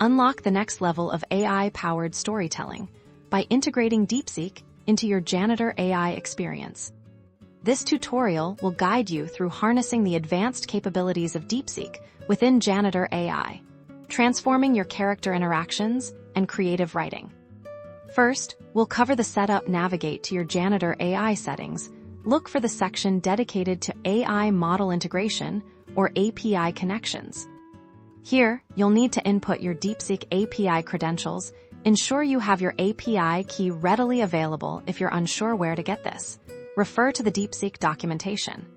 Unlock the next level of AI-powered storytelling by integrating Deepseek into your Janitor AI experience. This tutorial will guide you through harnessing the advanced capabilities of Deepseek within Janitor AI, transforming your character interactions and creative writing. First, we'll cover the setup. Navigate to your Janitor AI settings. Look for the section dedicated to AI model integration or API connections. Here, you'll need to input your Deepseek API credentials. Ensure you have your API key readily available. If you're unsure where to get this, refer to the Deepseek documentation.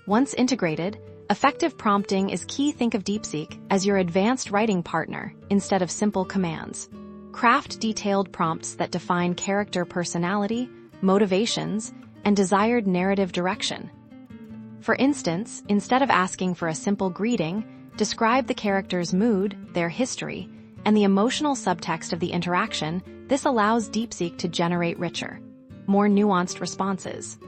Once integrated, effective prompting is key. Think of Deepseek as your advanced writing partner instead of simple commands. Craft detailed prompts that define character personality, motivations, and desired narrative direction. For instance, instead of asking for a simple greeting, describe the character's mood, their history, and the emotional subtext of the interaction. This allows Deepseek to generate richer, more nuanced responses.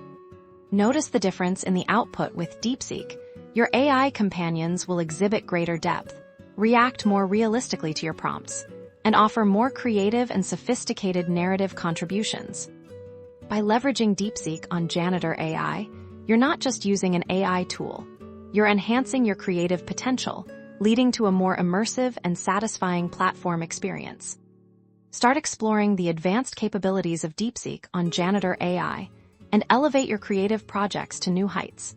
Notice the difference in the output with Deepseek. Your AI companions will exhibit greater depth, react more realistically to your prompts, and offer more creative and sophisticated narrative contributions. By leveraging Deepseek on Janitor AI, you're not just using an AI tool. You're enhancing your creative potential, leading to a more immersive and satisfying platform experience. Start exploring the advanced capabilities of Deepseek on Janitor AI and elevate your creative projects to new heights.